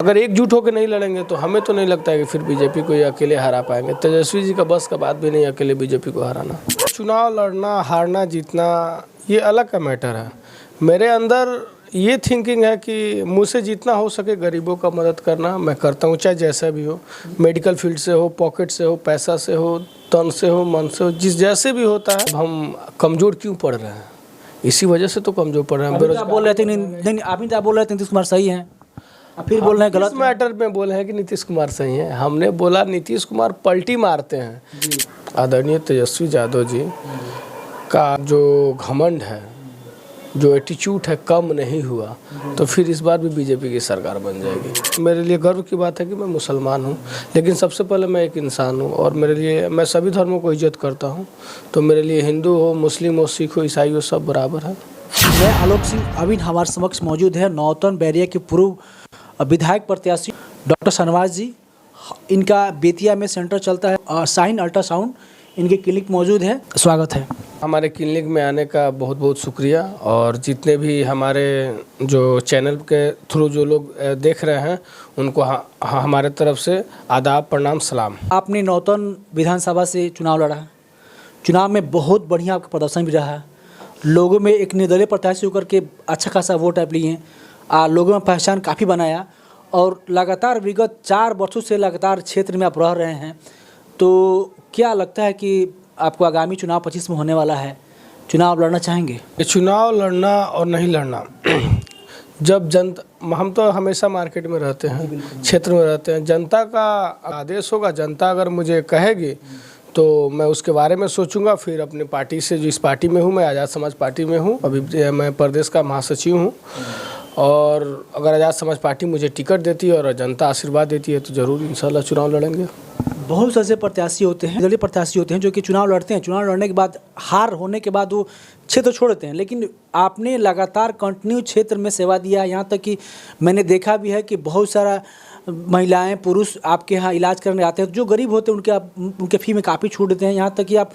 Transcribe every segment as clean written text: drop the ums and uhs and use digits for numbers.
अगर एकजुट होकर नहीं लड़ेंगे तो हमें तो नहीं लगता है कि फिर बीजेपी को ये अकेले हरा पाएंगे। तेजस्वी जी का बस का बात भी नहीं अकेले बीजेपी को हराना। चुनाव लड़ना हारना जीतना ये अलग का मैटर है। मेरे अंदर ये थिंकिंग है कि मुझसे जितना हो सके गरीबों का मदद करना मैं करता हूँ, चाहे जैसा भी हो, मेडिकल फील्ड से हो, पॉकेट से हो, पैसा से हो, तन से हो, मन से हो, जिस जैसे भी होता है। हम कमज़ोर क्यों पड़ रहे हैं? इसी वजह से तो कमज़ोर पड़ रहे हैं। आप बोल रहे थे नहीं, आप बोल रहे थे नीतीश कुमार सही हैं, फिर बोल रहे हैं गलत मैटर में बोले हैं कि नीतीश कुमार सही है। हमने बोला नीतीश कुमार पलटी मारते हैं। आदरणीय तेजस्वी यादव जी का जो घमंड है, जो एटीट्यूड है, कम नहीं हुआ तो फिर इस बार भी बीजेपी की सरकार बन जाएगी। मेरे लिए गर्व की बात है कि मैं मुसलमान हूँ, लेकिन सबसे पहले मैं एक इंसान हूँ और मेरे लिए मैं सभी धर्मों को इज्जत करता हूँ। तो मेरे लिए हिंदू हो, मुस्लिम हो, सिख हो, ईसाई हो, सब बराबर है। मैं आलोक सिंह अभी हमारे समक्ष मौजूद है नौतन बैरिया के पूर्व विधायक प्रत्याशी डॉक्टर शहनवाज जी। इनका बेतिया में सेंटर चलता है साइन अल्ट्रासाउंड, इनके क्लिनिक मौजूद है। स्वागत है। हमारे क्लिनिक में आने का बहुत बहुत शुक्रिया। और जितने भी हमारे जो चैनल के थ्रू जो लोग देख रहे हैं उनको हमारे तरफ से आदाब, प्रणाम, सलाम। आपने नौतन विधानसभा से चुनाव लड़ा, चुनाव में बहुत बढ़िया आपका प्रदर्शन भी रहा, लोगों में एक निर्दलीय प्रत्याशी होकर के अच्छा खासा वोट आप लिए हैं, लोगों में पहचान काफ़ी बनाया और लगातार विगत 4 वर्षों से लगातार क्षेत्र में आप रह रहे हैं। तो क्या लगता है कि आपको आगामी चुनाव 25 में होने वाला है, चुनाव लड़ना चाहेंगे? चुनाव लड़ना और नहीं लड़ना जब जनता, हम तो हमेशा मार्केट में रहते हैं, क्षेत्र में रहते हैं, जनता का आदेश होगा, जनता अगर मुझे कहेगी तो मैं उसके बारे में सोचूंगा। फिर अपनी पार्टी से, जो इस पार्टी में हूँ, मैं आज़ाद समाज पार्टी में हूँ, अभी मैं प्रदेश का महासचिव हूँ। और अगर आज़ाद समाज पार्टी मुझे टिकट देती है और जनता आशीर्वाद देती है तो ज़रूर इंशाल्लाह चुनाव लड़ेंगे। बहुत से ऐसे प्रत्याशी होते हैं, निर्दलीय प्रत्याशी होते हैं जो कि चुनाव लड़ते हैं, चुनाव लड़ने के बाद हार होने के बाद वो क्षेत्र छोड़ देते हैं, लेकिन आपने लगातार कंटिन्यू क्षेत्र में सेवा दिया। यहाँ तक कि मैंने देखा भी है कि बहुत सारा महिलाएं, पुरुष आपके यहाँ इलाज करने आते हैं, जो गरीब होते हैं उनके फ़ी में काफ़ी छूट देते हैं। यहाँ तक कि आप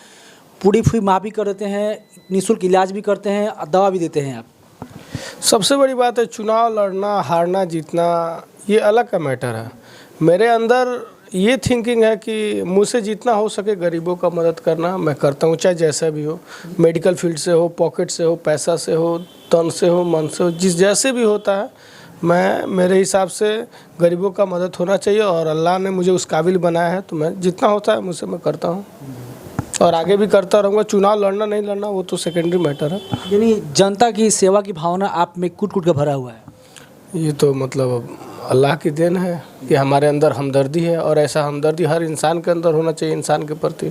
पूरी फी माफ़ भी कर देते हैं, निःशुल्क इलाज भी करते हैं, दवा भी देते हैं आप। सबसे बड़ी बात है, चुनाव लड़ना हारना जीतना ये अलग का मैटर है। मेरे अंदर ये थिंकिंग है कि मुझसे जितना हो सके गरीबों का मदद करना मैं करता हूँ, चाहे जैसा भी हो, मेडिकल फील्ड से हो, पॉकेट से हो, पैसा से हो, तन से हो, मन से हो, जिस जैसे भी होता है, मैं मेरे हिसाब से गरीबों का मदद होना चाहिए और अल्लाह ने मुझे उस काबिल बनाया है तो मैं जितना होता है मुझसे मैं करता हूँ और आगे भी करता रहूँगा। चुनाव लड़ना नहीं लड़ना वो तो सेकेंडरी मैटर है। यानी जनता की सेवा की भावना आप में कूट-कूट के भरा हुआ है। ये तो मतलब अल्लाह की देन है कि हमारे अंदर हमदर्दी है और ऐसा हमदर्दी हर इंसान के अंदर होना चाहिए, इंसान के प्रति।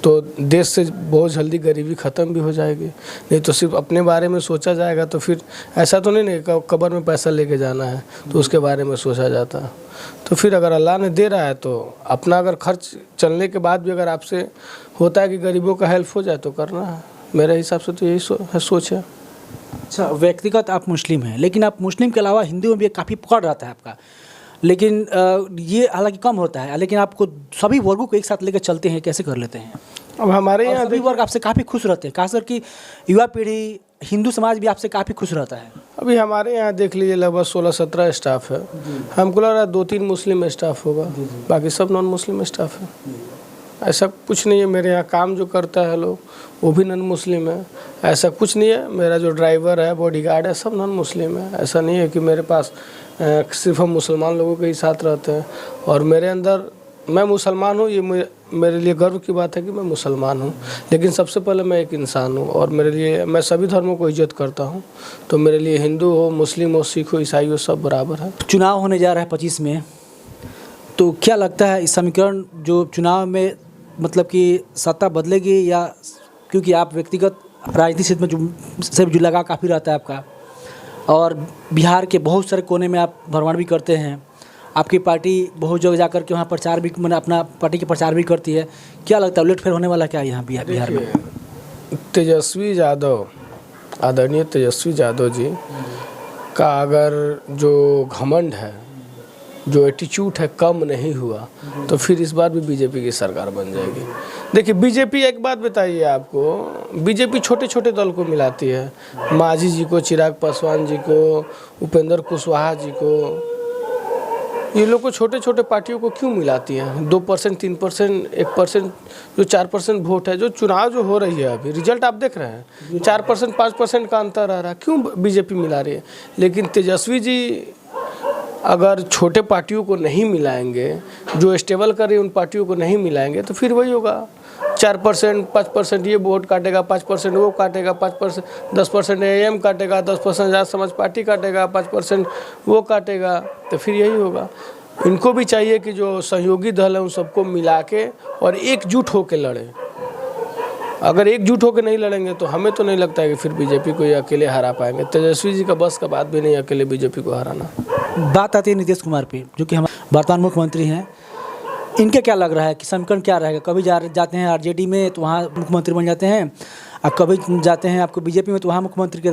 तो देश से बहुत जल्दी गरीबी ख़त्म भी हो जाएगी। नहीं तो सिर्फ अपने बारे में सोचा जाएगा तो फिर ऐसा तो नहीं कब्र में पैसा लेके जाना है तो उसके बारे में सोचा जाता है। तो फिर अगर अल्लाह ने दे रहा है तो अपना अगर खर्च चलने के बाद भी अगर आपसे होता है कि गरीबों का हेल्प हो जाए तो करना है। मेरे हिसाब से तो यही सोच है। अच्छा, व्यक्तिगत आप मुस्लिम हैं, लेकिन आप मुस्लिम के अलावा हिंदू में भी काफ़ी पकड़ रहता है आपका, लेकिन ये हालांकि कम होता है, लेकिन आपको सभी वर्गों को एक साथ लेकर चलते हैं, कैसे कर लेते हैं? अब हमारे यहाँ सभी वर्ग आपसे काफ़ी खुश रहते हैं, खासकर कि युवा पीढ़ी, हिंदू समाज भी आपसे काफ़ी खुश रहता है। अभी हमारे यहाँ देख लीजिए लगभग 16-17 स्टाफ है। हमको लग रहा है 2-3 मुस्लिम स्टाफ होगा, बाकी सब नॉन मुस्लिम स्टाफ है। ऐसा कुछ नहीं है। मेरे यहाँ काम जो करता है लोग वो भी नॉन मुस्लिम है, ऐसा कुछ नहीं है। मेरा जो ड्राइवर है, बॉडीगार्ड है, सब नॉन मुस्लिम है। ऐसा नहीं है कि मेरे पास सिर्फ हम मुसलमान लोगों के ही साथ रहते हैं। और मेरे अंदर, मैं मुसलमान हूँ, ये मेरे लिए गर्व की बात है कि मैं मुसलमान हूँ, लेकिन सबसे पहले मैं एक इंसान हूँ और मेरे लिए, मैं सभी धर्मों को इज्जत करता हूँ। तो मेरे लिए हिंदू हो, मुस्लिम हो, सिख हो, ईसाई हो, सब बराबर है। चुनाव होने जा रहा है 25 में, तो क्या लगता है इस समीकरण जो चुनाव में मतलब कि सत्ता बदलेगी, या क्योंकि आप व्यक्तिगत राजनीति क्षेत्र में जो लगाव काफ़ी रहता है आपका, और बिहार के बहुत सारे कोने में आप भ्रमण भी करते हैं, आपकी पार्टी बहुत जगह जाकर के वहाँ प्रचार भी, मैंने अपना पार्टी के प्रचार भी करती है, क्या लगता है उलटफेर होने वाला क्या यहाँ बिहार में? तेजस्वी यादव, आदरणीय तेजस्वी यादव जी का अगर जो घमंड है, जो एटीट्यूड है, कम नहीं हुआ तो फिर इस बार भी बीजेपी की सरकार बन जाएगी। देखिए, बीजेपी, एक बात बताइए आपको, बीजेपी छोटे छोटे दल को मिलाती है। मांझी जी को, चिराग पासवान जी को, उपेंद्र कुशवाहा जी को, ये लोग को छोटे छोटे पार्टियों को क्यों मिलाती हैं? 2%, 3%, 1%, जो 4% वोट है, जो चुनाव जो हो रही है अभी रिजल्ट आप देख रहे हैं, 4%, 5% का अंतर आ रहा है। क्यों बीजेपी मिला रही है? लेकिन तेजस्वी जी अगर छोटे पार्टियों को नहीं मिलाएंगे, जो स्टेबल कर रही उन पार्टियों को नहीं मिलाएंगे, तो फिर वही होगा। 4%, 5% ये वोट काटेगा, 5% वो काटेगा, 5%, 10% AM काटेगा, 10% आज़ाद समाज पार्टी काटेगा, 5% वो काटेगा, तो फिर यही होगा। इनको भी चाहिए कि जो सहयोगी दल है उन सबको मिला के और एकजुट होकर लड़ें। अगर एकजुट होकर नहीं लड़ेंगे तो हमें तो नहीं लगता है कि फिर बीजेपी को ये अकेले हरा पाएंगे। तेजस्वी जी का बस का बात भी नहीं अकेले बीजेपी को हराना। बात आती है नीतीश कुमार पे, जो कि हमारे वर्तमान मुख्यमंत्री हैं। इनके क्या लग रहा है कि समीकरण क्या रहेगा? कभी जाते हैं आरजेडी में तो वहाँ मुख्यमंत्री बन जाते हैं, और कभी जाते हैं आपको बीजेपी में तो वहाँ मुख्यमंत्री के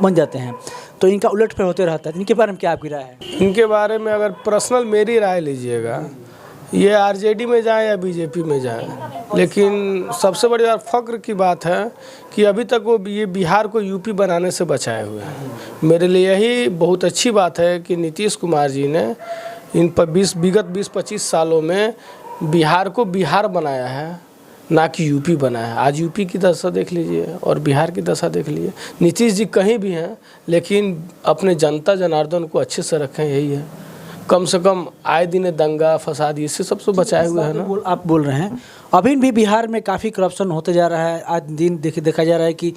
बन जाते हैं, तो इनका उलटफेर होते रहता है। इनके बारे में क्या आपकी राय है? इनके बारे में अगर पर्सनल मेरी राय लीजिएगा, ये आरजेडी में जाए या बीजेपी में जाए, लेकिन सबसे बड़ी बात फ़ख्र की बात है कि अभी तक वो ये बिहार को यूपी बनाने से बचाए हुए हैं। मेरे लिए यही बहुत अच्छी बात है कि नीतीश कुमार जी ने इन पर विगत 20-25 सालों में बिहार को बिहार बनाया है, ना कि यूपी बनाया है। आज यूपी की दशा देख लीजिए और बिहार की दशा देख लीजिए। नीतीश जी कहीं भी हैं, लेकिन अपने जनता जनार्दन को अच्छे से रखें, यही है। कम से कम आए दिन दंगा फसाद इससे सबसे बचाए हुए हैं ना। आप बोल रहे हैं अभी भी बिहार में काफ़ी करप्शन होते जा रहा है। आज दिन देखा जा रहा है कि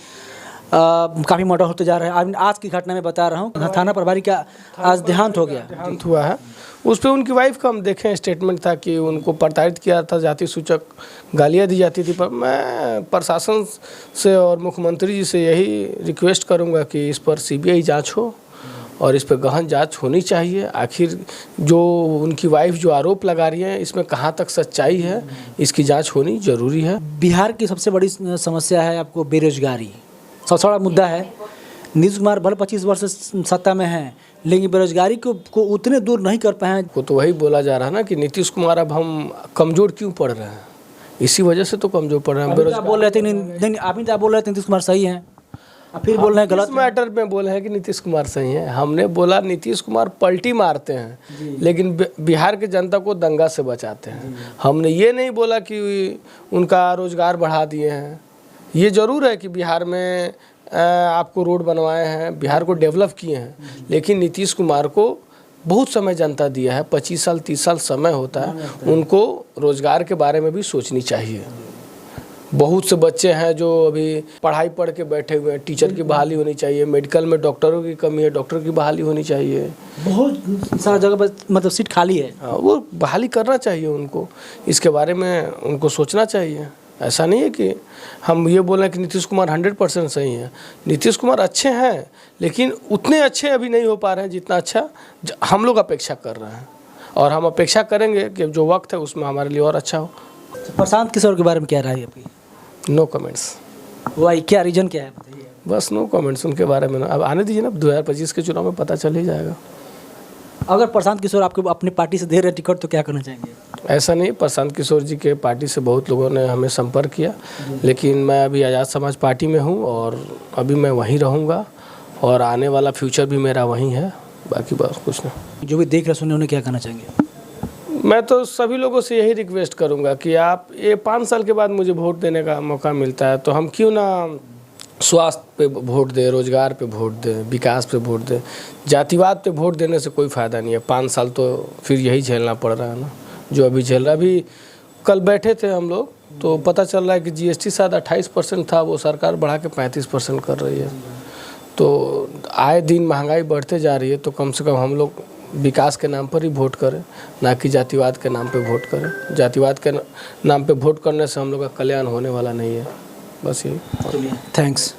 काफ़ी मर्डर होते जा रहा है। आज की घटना में बता रहा हूँ, थाना प्रभारी का आज देहांत हो गया, देहांत हुआ है। उस पर उनकी वाइफ का हम देखें स्टेटमेंट था कि उनको प्रताड़ित किया था, जाति सूचक गालियाँ दी जाती थी। पर मैं प्रशासन से और मुख्यमंत्री जी से यही रिक्वेस्ट करूँगा कि इस पर CBI जाँच हो और इस पर गहन जांच होनी चाहिए। आखिर जो उनकी वाइफ जो आरोप लगा रही है, इसमें कहाँ तक सच्चाई है, इसकी जांच होनी जरूरी है। बिहार की सबसे बड़ी समस्या है आपको बेरोजगारी, सबसे बड़ा मुद्दा है। नीतीश कुमार भले 25 वर्ष से सत्ता में हैं, लेकिन बेरोजगारी को उतने दूर नहीं कर पाए। को तो वही बोला जा रहा है ना कि नीतीश कुमार अब हम कमज़ोर क्यों पड़ रहे हैं, इसी वजह से तो कमज़ोर पड़ रहे हैं। बेरोजगार बोल रहे थे नहीं, अभी तो बोल रहे थे नीतीश कुमार सही हैं, फिर बोल रहे हैं गलत मैटर में बोले हैं कि नीतीश कुमार सही है। हमने बोला नीतीश कुमार पलटी मारते हैं, लेकिन बिहार के जनता को दंगा से बचाते हैं। हमने ये नहीं बोला कि उनका रोजगार बढ़ा दिए हैं। ये ज़रूर है कि बिहार में आपको रोड बनवाए हैं, बिहार को डेवलप किए हैं, लेकिन नीतीश कुमार को बहुत समय जनता दिया है। 25 साल 30 साल समय होता है, उनको रोजगार के बारे में भी सोचनी चाहिए। बहुत से बच्चे हैं जो अभी पढ़ाई पढ़ के बैठे हुए हैं, टीचर की बहाली होनी चाहिए। मेडिकल में डॉक्टरों की कमी है, डॉक्टर की बहाली होनी चाहिए। बहुत सारा जगह पर मतलब सीट खाली है, वो बहाली करना चाहिए उनको, इसके बारे में उनको सोचना चाहिए। ऐसा नहीं है कि हम ये बोल रहे हैं कि नीतीश कुमार 100% सही है। नीतीश कुमार अच्छे हैं, लेकिन उतने अच्छे अभी नहीं हो पा रहे हैं जितना अच्छा हम लोग अपेक्षा कर रहे हैं, और हम अपेक्षा करेंगे कि जो वक्त है उसमें हमारे लिए और अच्छा हो। प्रशांत किशोर के बारे में क्या राय है आपकी? No comments. वाई, क्या रीजन क्या है बताइए? बस नो कमेंट्स उनके बारे में। अब आने दीजिए ना, 2025 के चुनाव में पता चल ही जाएगा। अगर प्रशांत किशोर आपको अपनी पार्टी से दे रहे टिकट तो क्या करना चाहेंगे? ऐसा नहीं, प्रशांत किशोर जी के पार्टी से बहुत लोगों ने हमें संपर्क किया, लेकिन मैं अभी आज़ाद समाज पार्टी में हूँ और अभी मैं वहीं रहूँगा और आने वाला फ्यूचर भी मेरा वहीं है। बाकी बस कुछ नहीं। जो भी देख रहे सुने उन्हें क्या कहना चाहेंगे? मैं तो सभी लोगों से यही रिक्वेस्ट करूंगा कि आप ये 5 साल के बाद मुझे वोट देने का मौका मिलता है, तो हम क्यों ना स्वास्थ्य पे वोट दें, रोजगार पे वोट दें, विकास पे वोट दें। जातिवाद पे वोट देने से कोई फ़ायदा नहीं है। 5 साल तो फिर यही झेलना पड़ रहा है ना, जो अभी झेल रहा। अभी कल बैठे थे हम लोग तो पता चल रहा है कि GST शायद 28% था, वो सरकार बढ़ा के 35% कर रही है। तो आए दिन महंगाई बढ़ते जा रही है, तो कम से कम हम लोग विकास के नाम पर ही वोट करें, ना कि जातिवाद के नाम पे वोट करें। जातिवाद के नाम पे वोट करने से हम लोग का कल्याण होने वाला नहीं है। बस यही। थैंक्स।